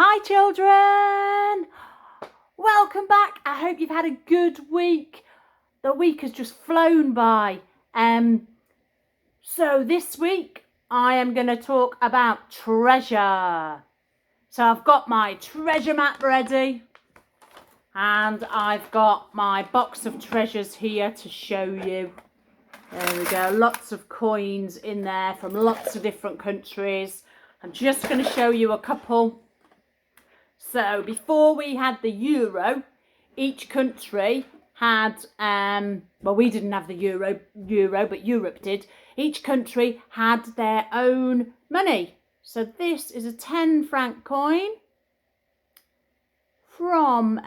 Hi children! Welcome back. I hope you've had a good week. The week has just flown by. So this week I am going to talk about treasure. So I've got my treasure map ready and I've got my box of treasures here to show you. There we go, lots of coins in there from lots of different countries. I'm just going to show you a couple. So before we had the euro, each country had, well, we didn't have the euro, but Europe did. Each country had their own money. So this is a 10 franc coin from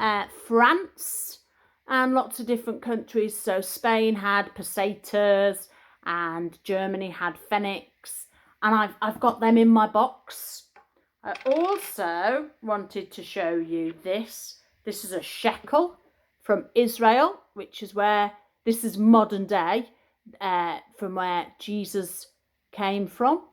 France and lots of different countries. So Spain had pesetas and Germany had pfennigs, and I've got them in my box. I also wanted to show you this. This is a shekel from Israel, which is where, this is modern day, from where Jesus came from.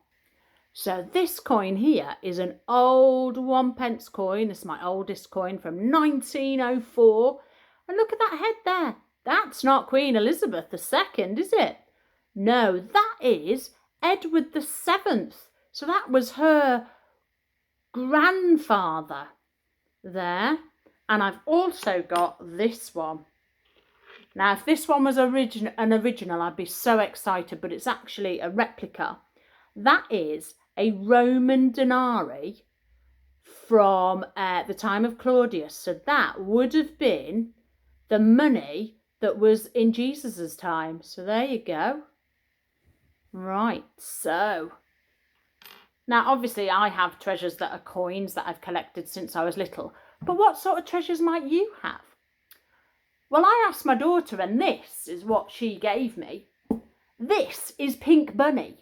So this coin here is an old 1p coin. This is my oldest coin from 1904. And look at that head there. That's not Queen Elizabeth II, is it? No, that is Edward VII. So that was her grandfather there. And I've also got this one. Now, if this one was an original, I'd be so excited, but it's actually a replica. That is a Roman denari from the time of Claudius. So that would have been the money that was in Jesus's time. So there you go. Right, so now obviously I have treasures that are coins that I've collected since I was little. But what sort of treasures might you have? Well, I asked my daughter, and this is what she gave me. This is Pink Bunny.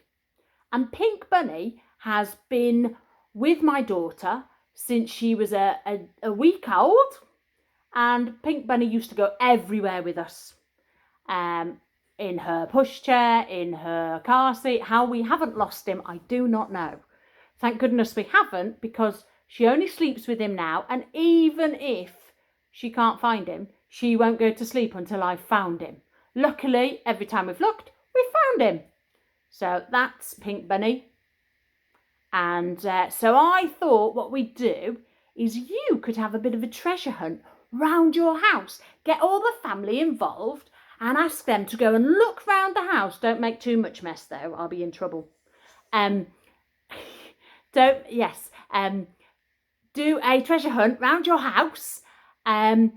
And Pink Bunny has been with my daughter since she was a week old. And Pink Bunny used to go everywhere with us. In her pushchair, in her car seat. How we haven't lost him, I do not know. Thank goodness we haven't, because she only sleeps with him now. And even if she can't find him, she won't go to sleep until I've found him. Luckily, every time we've looked, we've found him. So that's Pink Bunny. And so I thought what we'd do is you could have a bit of a treasure hunt round your house. Get all the family involved and ask them to go and look round the house. Don't make too much mess though, I'll be in trouble. Do a treasure hunt round your house and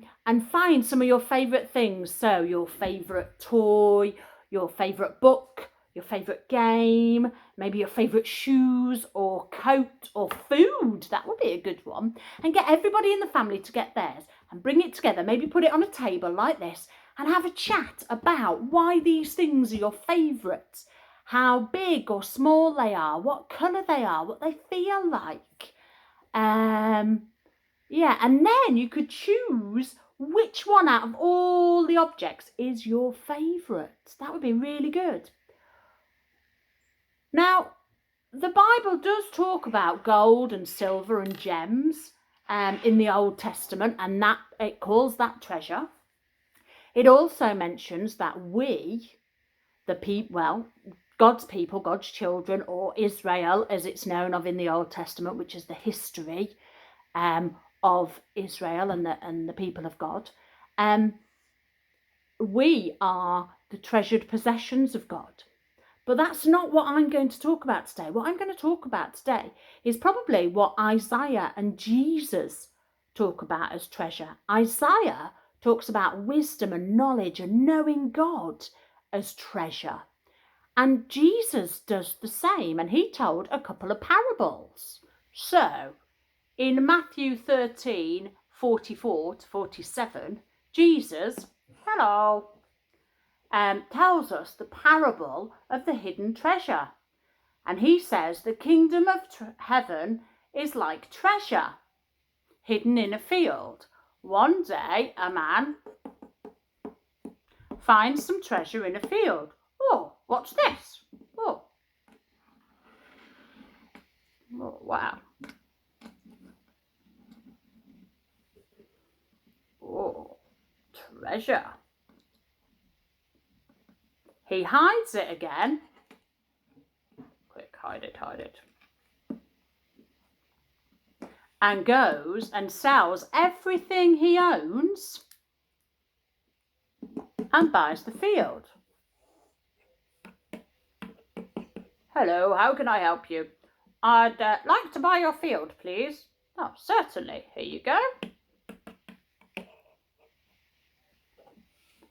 find some of your favourite things. So your favourite toy, your favourite book, your favourite game, maybe your favourite shoes or coat or food. That would be a good one. And get everybody in the family to get theirs and bring it together. Maybe put it on a table like this and have a chat about why these things are your favourites, how big or small they are, what colour they are, what they feel like. Yeah, and then you could choose which one out of all the objects is your favourite. That would be really good. Now, the Bible does talk about gold and silver and gems in the Old Testament, and that it calls that treasure. It also mentions that we, the people, well, God's people, God's children, or Israel, as it's known of in the Old Testament, which is the history of Israel and the people of God, we are the treasured possessions of God. But that's not what I'm going to talk about today. What I'm going to talk about today is probably what Isaiah and Jesus talk about as treasure. Isaiah talks about wisdom and knowledge and knowing God as treasure. And Jesus does the same, and he told a couple of parables. So, in Matthew 13, 44 to 47, Jesus, tells us the parable of the hidden treasure. And he says the kingdom of heaven is like treasure hidden in a field. One day a man finds some treasure in a field. Oh, what's this? Oh, wow. treasure. He hides it again. Quick, hide it. And goes and sells everything he owns and buys the field. Hello, how can I help you? I'd like to buy your field, please. Oh, certainly. Here you go.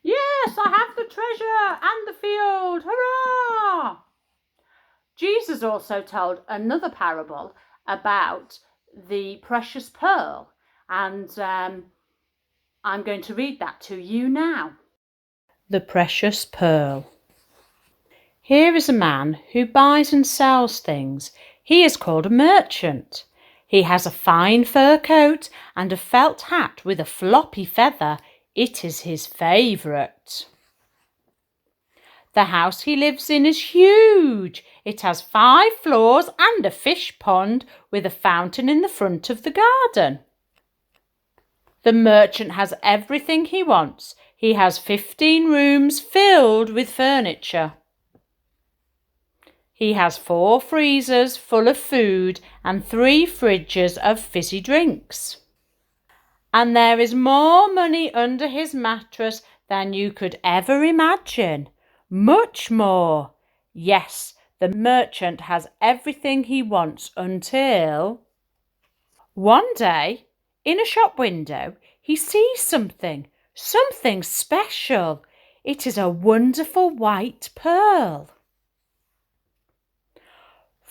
Yes, I have the treasure and the field. Hurrah! Jesus also told another parable about the precious pearl. And I'm going to read that to you now. The precious pearl. Here is a man who buys and sells things. He is called a merchant. He has a fine fur coat and a felt hat with a floppy feather. It is his favourite. The house he lives in is huge. It has 5 floors and a fish pond with a fountain in the front of the garden. The merchant has everything he wants. He has 15 rooms filled with furniture. He has 4 freezers full of food and 3 fridges of fizzy drinks. And there is more money under his mattress than you could ever imagine. Much more. Yes, the merchant has everything he wants until one day, in a shop window, he sees something special. It is a wonderful white pearl.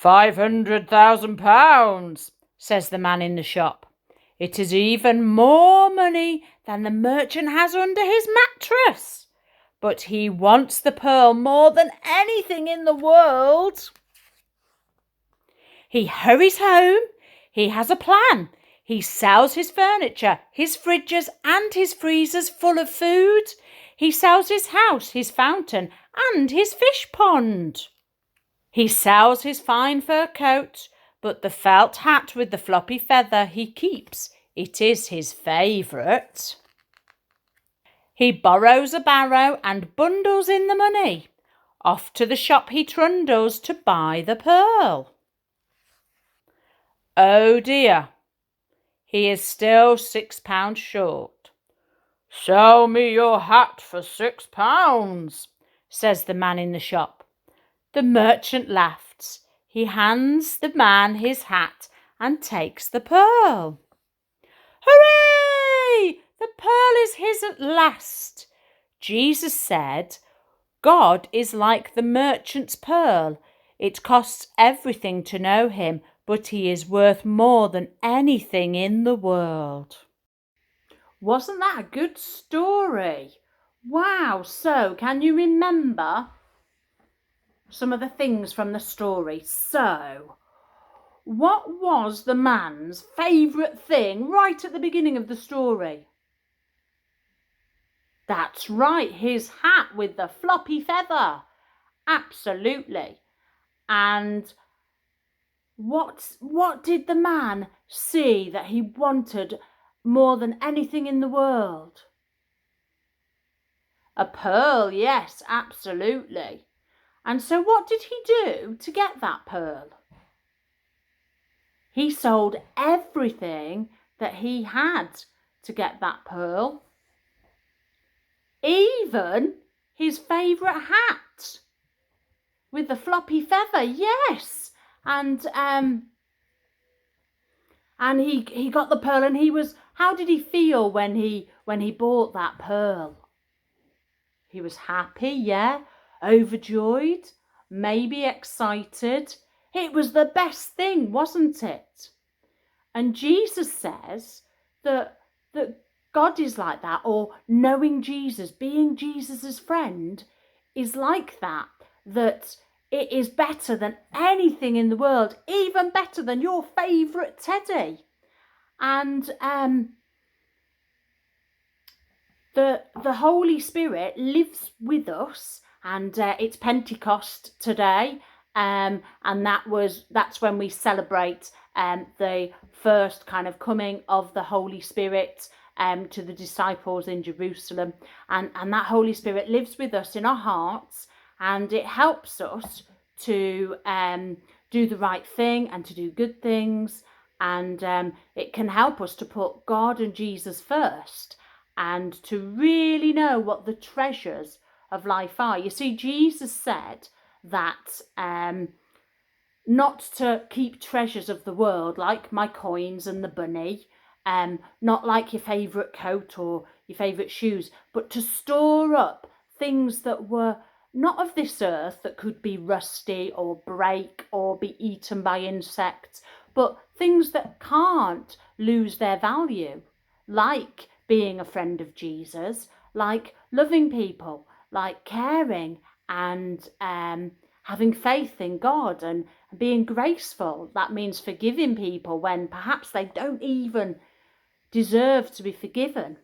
£500,000, says the man in the shop. It is even more money than the merchant has under his mattress. But he wants the pearl more than anything in the world. He hurries home. He has a plan. He sells his furniture, his fridges and his freezers full of food. He sells his house, his fountain and his fish pond. He sells his fine fur coat, but the felt hat with the floppy feather he keeps. It is his favourite. He borrows a barrow and bundles in the money. Off to the shop he trundles to buy the pearl. Oh dear, he is still £6 short. Sell me your hat for £6, says the man in the shop. The merchant laughs. He hands the man his hat and takes the pearl. Hooray! The pearl is his at last. Jesus said, God is like the merchant's pearl. It costs everything to know him, but he is worth more than anything in the world. Wasn't that a good story? Wow, so can you remember some of the things from the story? So, what was the man's favourite thing right at the beginning of the story? That's right, his hat with the floppy feather. Absolutely. And what did the man see that he wanted more than anything in the world? A pearl, yes, absolutely. And so what did he do to get that pearl? He sold everything that he had to get that pearl. Even his favourite hat with the floppy feather, yes. And he got the pearl, and how did he feel when he bought that pearl? He was happy, yeah, overjoyed, maybe excited. It was the best thing, wasn't it? And Jesus says that God is like that, or knowing Jesus, being Jesus's friend, is like that. That it is better than anything in the world, even better than your favourite teddy. And the Holy Spirit lives with us, and it's Pentecost today, and that's when we celebrate the first kind of coming of the Holy Spirit to the disciples in Jerusalem. And that Holy Spirit lives with us in our hearts, and it helps us to do the right thing and to do good things. And it can help us to put God and Jesus first and to really know what the treasures of life are. You see, Jesus said that not to keep treasures of the world like my coins and the bunny, not like your favourite coat or your favourite shoes, but to store up things that were not of this earth, that could be rusty or break or be eaten by insects, but things that can't lose their value, like being a friend of Jesus, like loving people, like caring and having faith in God and being graceful. That means forgiving people when perhaps they don't even deserve to be forgiven.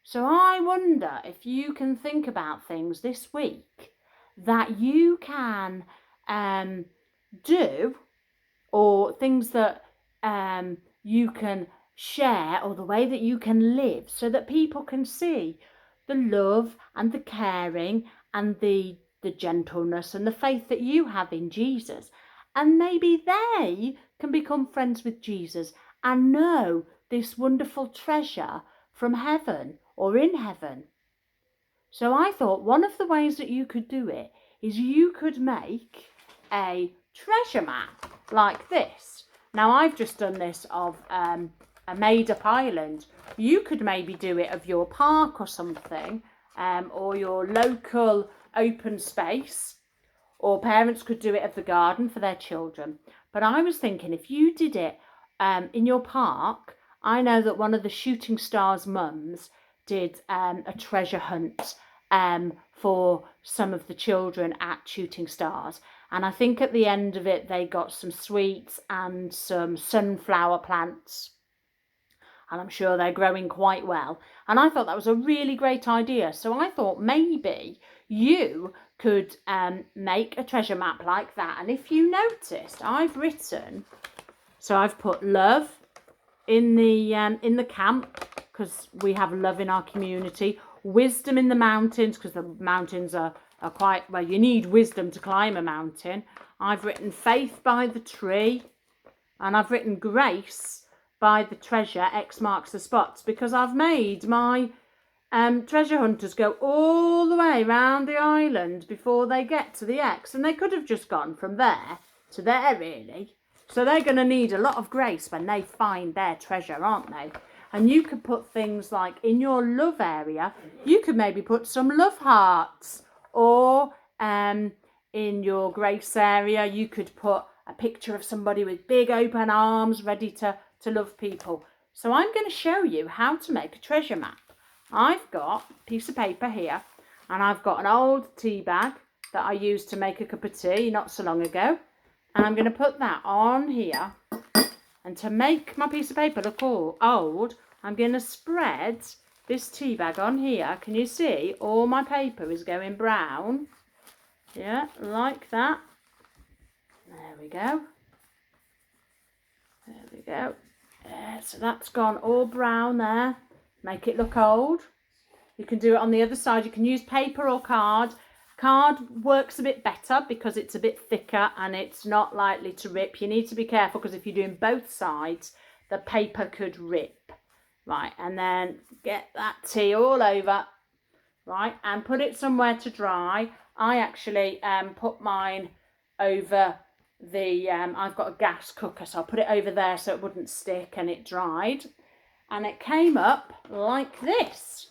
So I wonder if you can think about things this week that you can do, or things that you can share, or the way that you can live, so that people can see the love and the caring and the gentleness and the faith that you have in Jesus. And maybe they can become friends with Jesus and know this wonderful treasure from heaven or in heaven. So I thought one of the ways that you could do it is you could make a treasure map like this. Now I've just done this of a made-up island. You could maybe do it of your park or something, or your local open space, or parents could do it of the garden for their children. But I was thinking, if you did it in your park, I know that one of the Shooting Stars mums did a treasure hunt for some of the children at Shooting Stars. And I think at the end of it, they got some sweets and some sunflower plants. And I'm sure they're growing quite well. And I thought that was a really great idea. So I thought maybe you could make a treasure map like that. And if you noticed, I've written, so I've put love in the camp, because we have love in our community. Wisdom in the mountains, because the mountains are quite, well, you need wisdom to climb a mountain. I've written faith by the tree, and I've written grace by the treasure. X marks the spots, because I've made my treasure hunters go all the way around the island before they get to the X, and they could have just gone from there to there, really. So they're going to need a lot of grace when they find their treasure, aren't they? And you could put things like in your love area, you could maybe put some love hearts, or in your grace area, you could put a picture of somebody with big open arms ready to love people. So I'm going to show you how to make a treasure map. I've got a piece of paper here, and I've got an old tea bag that I used to make a cup of tea not so long ago. And I'm going to put that on here. And to make my piece of paper look old, I'm going to spread this tea bag on here. Can you see? All my paper is going brown. Yeah, like that. There we go. There we go. So that's gone all brown there. Make it look old. You can do it on the other side. You can use paper or card. Card works a bit better because it's a bit thicker and it's not likely to rip. You need to be careful, because if you're doing both sides, the paper could rip. Right, and then get that tea all over, right, and put it somewhere to dry. I actually put mine over the, I've got a gas cooker, so I'll put it over there so it wouldn't stick, and it dried. And it came up like this.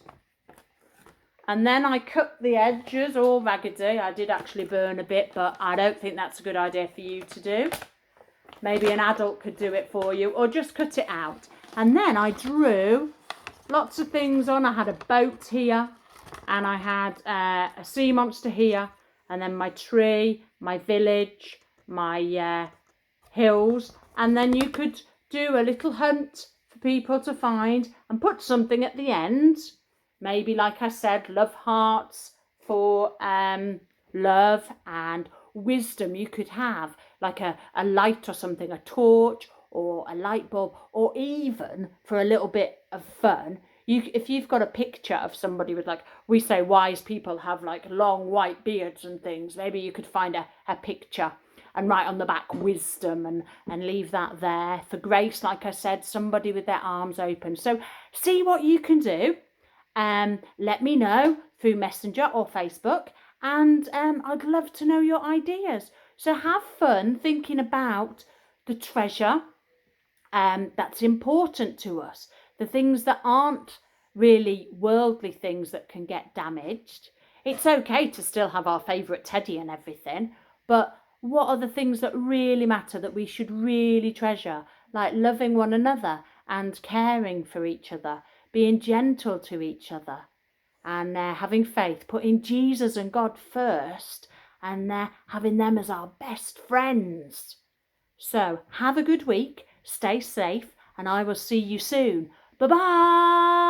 And then I cut the edges all raggedy. I did actually burn a bit, but I don't think that's a good idea for you to do. Maybe an adult could do it for you, or just cut it out. And then I drew lots of things on. I had a boat here, and I had a sea monster here, and then my tree, my village, my hills. And then you could do a little hunt for people to find and put something at the end. Maybe, like I said, love hearts for love, and wisdom. You could have like a light or something, a torch or a light bulb, or even for a little bit of fun, if you've got a picture of somebody with, like, we say wise people have like long white beards and things, maybe you could find a picture and write on the back wisdom and leave that there. For grace, like I said, somebody with their arms open. So see what you can do. Let me know through Messenger or Facebook, and I'd love to know your ideas. So have fun thinking about the treasure that's important to us, the things that aren't really worldly things that can get damaged. It's okay to still have our favourite teddy and everything, but what are the things that really matter, that we should really treasure, like loving one another and caring for each other, being gentle to each other, and having faith, putting Jesus and God first, and having them as our best friends. So have a good week, stay safe, and I will see you soon. Bye-bye.